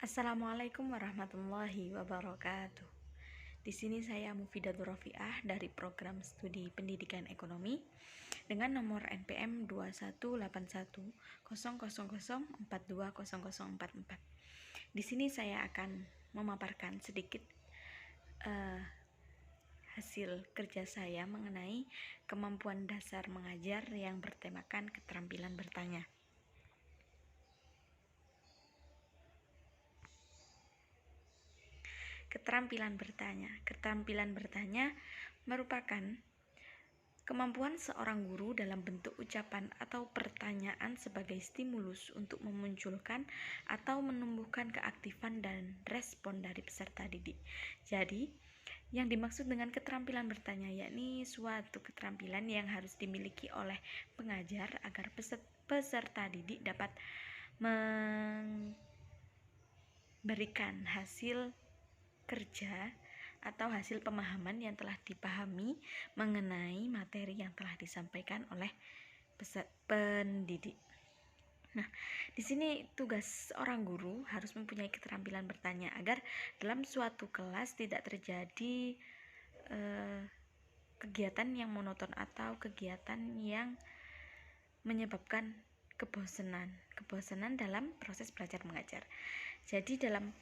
Assalamualaikum warahmatullahi wabarakatuh. Di sini saya Mufidatur Rafiah dari program studi pendidikan ekonomi dengan nomor NPM 21810000420044. Di sini saya akan memaparkan sedikit hasil kerja saya mengenai kemampuan dasar mengajar yang bertemakan keterampilan bertanya. Keterampilan bertanya merupakan kemampuan seorang guru dalam bentuk ucapan atau pertanyaan sebagai stimulus untuk memunculkan atau menumbuhkan keaktifan dan respon dari peserta didik. Jadi, yang dimaksud dengan keterampilan bertanya yakni suatu keterampilan yang harus dimiliki oleh pengajar agar peserta didik dapat memberikan hasil kerja atau hasil pemahaman yang telah dipahami mengenai materi yang telah disampaikan oleh pendidik. Nah, di sini tugas seorang guru harus mempunyai keterampilan bertanya agar dalam suatu kelas tidak terjadi kegiatan yang monoton atau kegiatan yang menyebabkan kebosanan dalam proses belajar mengajar. Jadi dalam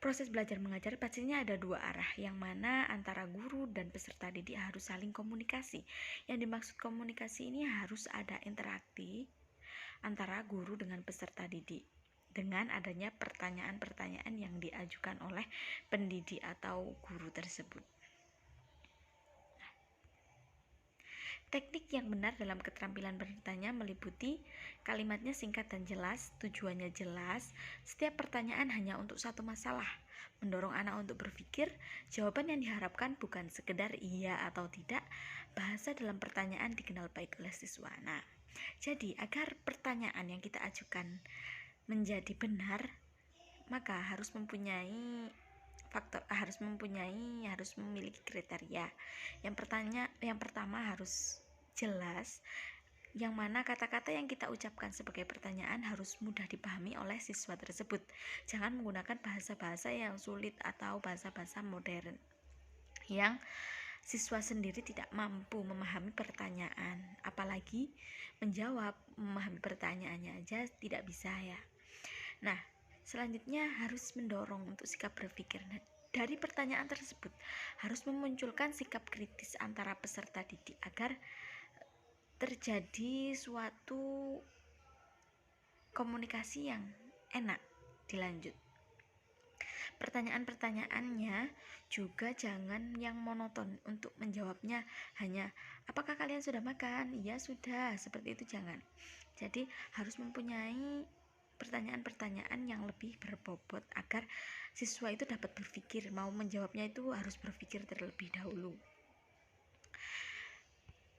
proses belajar mengajar pastinya ada dua arah, yang mana antara guru dan peserta didik harus saling komunikasi. Yang dimaksud komunikasi ini harus ada interaksi antara guru dengan peserta didik dengan adanya pertanyaan-pertanyaan yang diajukan oleh pendidik atau guru tersebut. Teknik yang benar dalam keterampilan bertanya meliputi kalimatnya singkat dan jelas, tujuannya jelas, setiap pertanyaan hanya untuk satu masalah, mendorong anak untuk berpikir, jawaban yang diharapkan bukan sekedar iya atau tidak, bahasa dalam pertanyaan dikenal baik oleh siswa. Nah, jadi agar pertanyaan yang kita ajukan menjadi benar, maka harus memiliki kriteria. Yang pertama harus jelas, yang mana kata-kata yang kita ucapkan sebagai pertanyaan harus mudah dipahami oleh siswa tersebut. Jangan menggunakan bahasa-bahasa yang sulit atau bahasa-bahasa modern yang siswa sendiri tidak mampu memahami pertanyaan, apalagi memahami pertanyaannya aja tidak bisa ya. Nah, selanjutnya harus mendorong untuk sikap berpikir. Dari pertanyaan tersebut harus memunculkan sikap kritis antara peserta didik agar terjadi suatu komunikasi yang enak dilanjut. Pertanyaan-pertanyaannya juga jangan yang monoton, untuk menjawabnya hanya apakah kalian sudah makan? Iya sudah, seperti itu jangan. Jadi harus mempunyai pertanyaan-pertanyaan yang lebih berbobot agar siswa itu dapat berpikir, mau menjawabnya itu harus berpikir terlebih dahulu.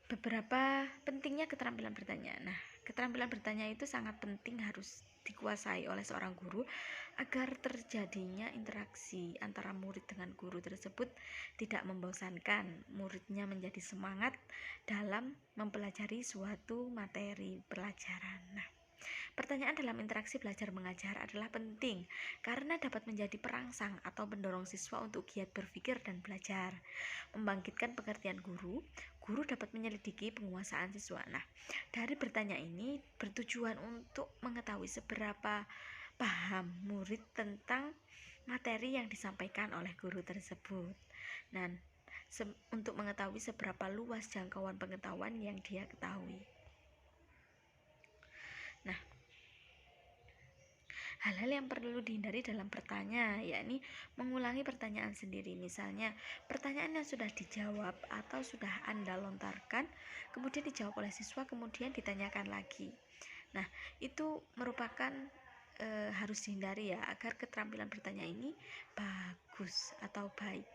Beberapa pentingnya keterampilan bertanya. Nah, keterampilan bertanya itu sangat penting, harus dikuasai oleh seorang guru agar terjadinya interaksi antara murid dengan guru tersebut tidak membosankan, muridnya menjadi semangat dalam mempelajari suatu materi pelajaran. Nah, pertanyaan dalam interaksi belajar mengajar adalah penting karena dapat menjadi perangsang atau mendorong siswa untuk giat berpikir dan belajar. Membangkitkan pengertian guru dapat menyelidiki penguasaan siswa. Nah, dari bertanya ini bertujuan untuk mengetahui seberapa paham murid tentang materi yang disampaikan oleh guru tersebut. Dan untuk mengetahui seberapa luas jangkauan pengetahuan yang dia ketahui. Nah, hal-hal yang perlu dihindari dalam bertanya yakni mengulangi pertanyaan sendiri. Misalnya, pertanyaan yang sudah dijawab atau sudah Anda lontarkan kemudian dijawab oleh siswa kemudian ditanyakan lagi. Nah, itu merupakan harus dihindari ya, agar keterampilan bertanya ini bagus atau baik.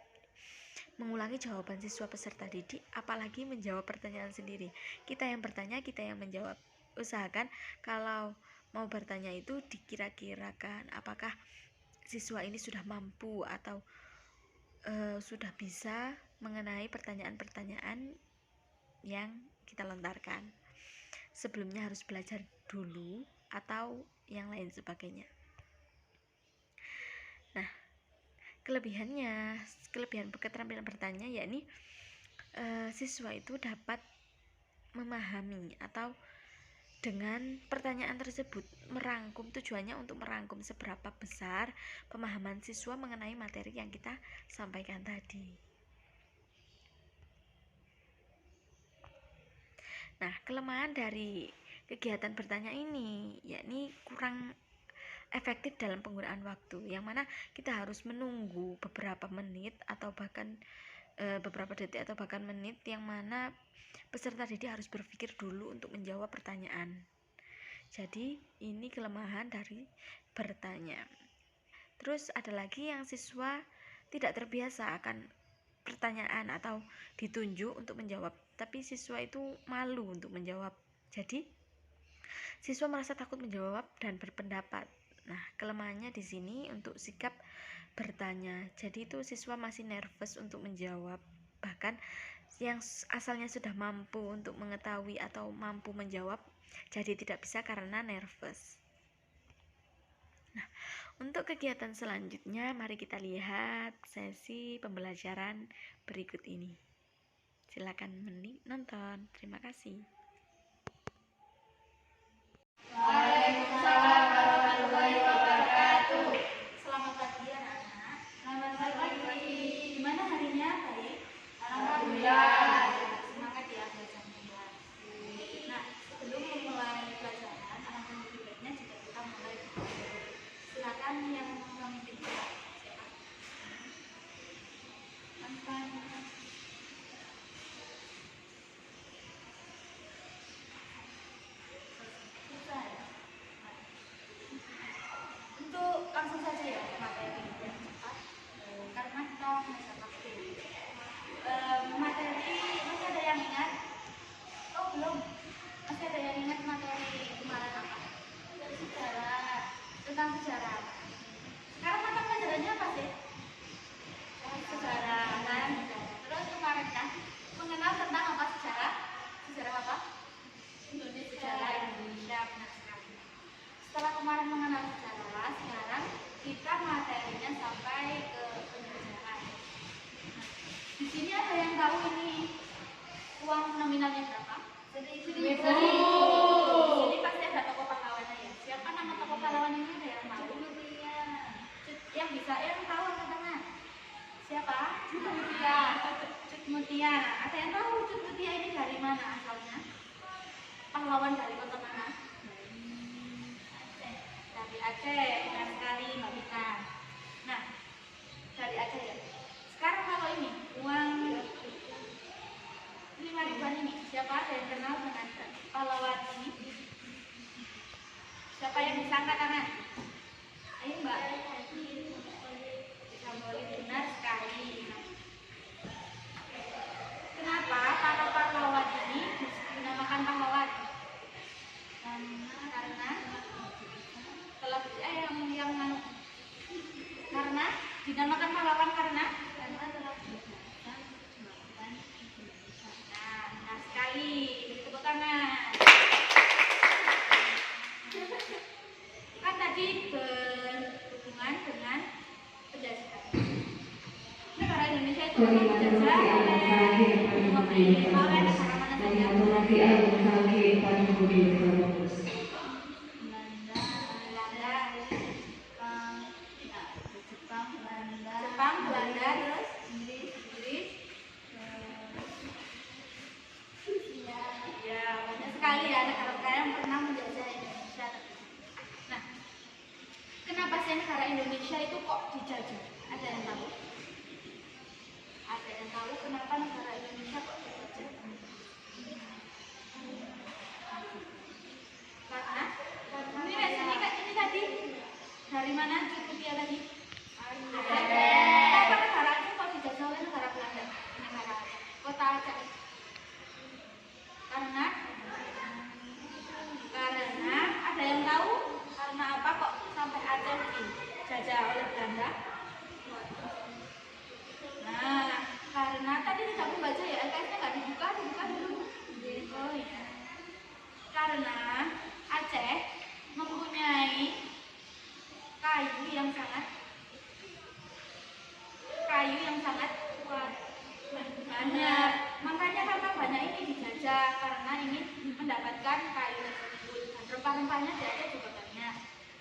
Mengulangi jawaban siswa peserta didik, apalagi menjawab pertanyaan sendiri. Kita yang bertanya, kita yang menjawab. Usahakan kalau mau bertanya itu dikira-kirakan apakah siswa ini sudah mampu atau sudah bisa mengenai pertanyaan-pertanyaan yang kita lontarkan. Sebelumnya harus belajar dulu atau yang lain sebagainya. kelebihan keterampilan bertanya yakni siswa itu dapat memahami atau dengan pertanyaan tersebut tujuannya untuk merangkum seberapa besar pemahaman siswa mengenai materi yang kita sampaikan tadi. Nah, kelemahan dari kegiatan bertanya ini yakni kurang efektif dalam penggunaan waktu, yang mana kita harus menunggu beberapa menit atau bahkan beberapa detik atau bahkan menit, yang mana peserta didik harus berpikir dulu untuk menjawab pertanyaan. Jadi ini kelemahan dari bertanya. Terus ada lagi yang siswa tidak terbiasa akan pertanyaan atau ditunjuk untuk menjawab, tapi siswa itu malu untuk menjawab. Jadi siswa merasa takut menjawab dan berpendapat. Nah, kelemahannya di sini untuk sikap bertanya. Jadi itu siswa masih nervous untuk menjawab. Bahkan yang asalnya sudah mampu untuk mengetahui atau mampu menjawab jadi tidak bisa karena nervous. Nah, untuk kegiatan selanjutnya mari kita lihat sesi pembelajaran berikut ini. Silakan nonton. Terima kasih. Waalaikumsalam warahmatullahi wabarakatuh. Selamat pagi anak-anak. Selamat pagi. Gimana harinya? Baik? Alhamdulillah. Semangat ya belajarnya. Nah, sebelum memulai pelajaran, alangkah lebih baiknya jika kita mulai belajar. Silakan yang memimpin kita. Siapa? Untuk langsung saja ya materi yang cepat karena kita masa waktu. Materi masih ada yang ingat? Oh belum, masih ada yang ingat materi kemarin apa? Sejarah, tentang sejarah. Sekarang mata pelajarannya apa sih? Sejarah kan? Terus kemarin kan mengenal tentang apa sejarah? Sejarah apa? Indonesia. Sejarah Indonesia, benar sekali. Setelah kemarin mengenal sejarah, sekarang kita materinya sampai ke penyejaraan. Di sini ada yang tahu ini uang nominalnya berapa? 1.000. Di sini pasti ada tokoh pahlawannya ya. Siapa nama tokoh pahlawan ini? Ada yang tahu? Yang bisa, yang tahu angkat tangan. Siapa? Cut Mutia. Cut Mutia. Ada yang tahu Cut Mutia ini dari mana asalnya? Pahlawan dari kota mana? Dari Aceh, benar sekali Mbak Vita. Nah, dari Aceh ya. Sekarang kalau ini uang 5.000-an ini, siapa ada yang kenal dengan pahlawan ini? Siapa yang bisa angkat tangan? Ayo Mbak. Sambolid, benar sekali. Kenapa para pahlawan ini dinamakan pahlawan? Karena telah karena dinamakan pahlawan karena telah melakukan Indonesia. Nah, benar sekali. Tepuk tangan. Kan tadi berhubungan dengan penjajahan. Negara Indonesia itu dijajah oleh negara mana saja? Jepang, Belanda, terus Inggris. Ya, banyak sekali ya negara-negara yang pernah menjajah Indonesia. Nah, kenapa sih negara Indonesia itu kok dijajah? Ada yang tahu? Ada yang tahu kenapa negara Indonesia kok dijajah? Karena ini tadi dari mana Cukutia tadi? Kenapa negara Aceh kok dijajah oleh negara Belanda? Negara Aceh, kota Aceh. Karena ada yang tahu karena apa kok sampai Aceh dijajah oleh Belanda? Nah, karena tadi tidak membaca ya, LKS-nya nggak dibuka dulu. Oh ya. Karena Aceh mempunyai kayu yang sangat kayu yang sangat kuat. Banyak. Makanya harta banyak ini dijajah karena ingin mendapatkan kayu tersebut. Dan rempah-rempahnya dijajah juga banyak.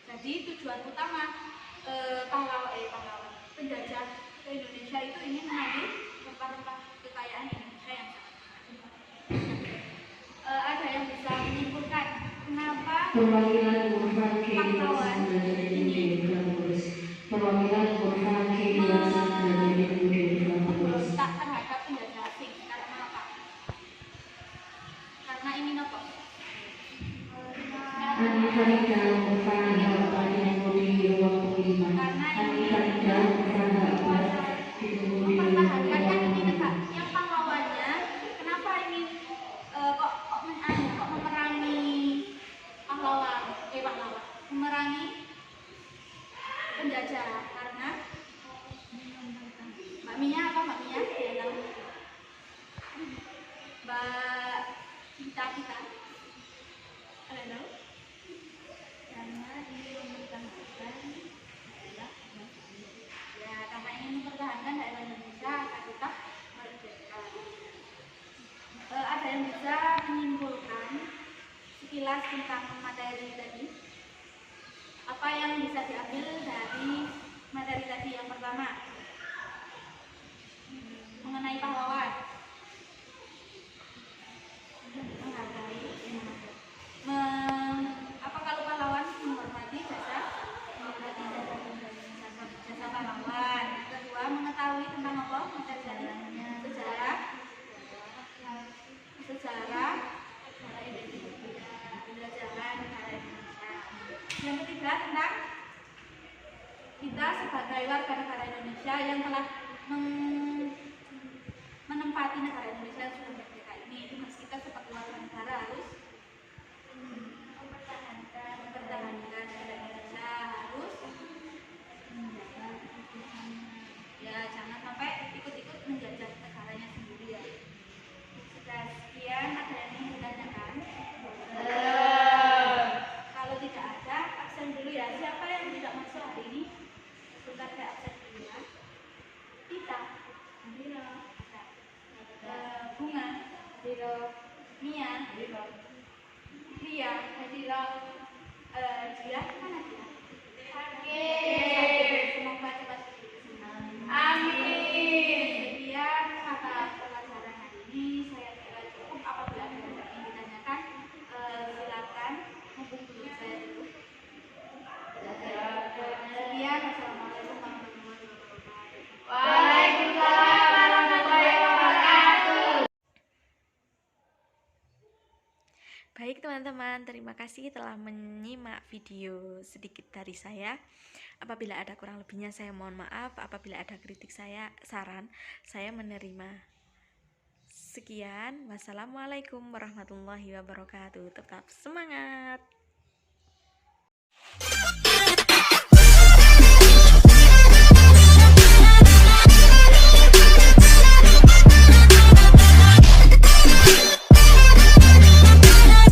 Jadi tujuan utama pahlawan penjajah ke Indonesia itu ingin mengambil rempah-rempah kekayaan Indonesia yang sangat banyak. Ada yang bisa menyimpulkan kenapa Perwakilan Kurva K pahlawan ini Perwakilan Kurva K dari memberontak terhadap penjajah asing karena apa? Karena ingin apa? Ani Farida merupakan harapan yang lebih waktu 5. Ani Farida merupakan mempertahankan kan ini tegak yang pahlawannya kenapa ingin kok memerangi pahlawan memerangi penjajah karena Mbak Mia apa Mbak Mia dia tahu Mbak kita ada tahu karena ingin mempertahankan karena ingin mempertahankan daerah Indonesia agar tetap merdeka. Ada yang bisa menyimpulkan sekilas tentang materi tadi? Apa yang bisa diambil dari materi tadi? Yang pertama mengenai pahlawan, menghargai, apa kalau pahlawan menghormati jasa pahlawan. Kedua, mengetahui tentang apa materi tadi? Sejarah penjajahan negara Indonesia. Yang ketiga, tentang kita sebagai warga negara Indonesia yang telah menempati negara Indonesia yang sudah merdeka ini, itu kita sebagai warga negara harus mempertahankan negara Indonesia, harus ya jangan sampai ikut-ikut menjajah negaranya sendiri ya. Sudah sekian, ada yang ingin ditanyakan? Kalau tidak ada, absen dulu ya. Siapa yang tidak masuk hari ini? Sebentar saya absen dulu ya. Tita, Bunga, Mia, Ria, dia mana dia? Semoga cepat sembuh. Amin. Sekian mata pelajaran hari ini. Saya kira cukup. Apabila ada yang ingin ditanyakan, silakan hubungi saya dulu. Sekian. Wassalamualaikum warahmatullahi wabarakatuh. Waalaikumsalam warahmatullahi wabarakatuh. Baik teman-teman, terima kasih telah menyimak video sedikit dari saya. Apabila ada kurang lebihnya saya mohon maaf. Apabila ada kritik saran, saya menerima. Sekian, wassalamualaikum warahmatullahi wabarakatuh. Tetap semangat.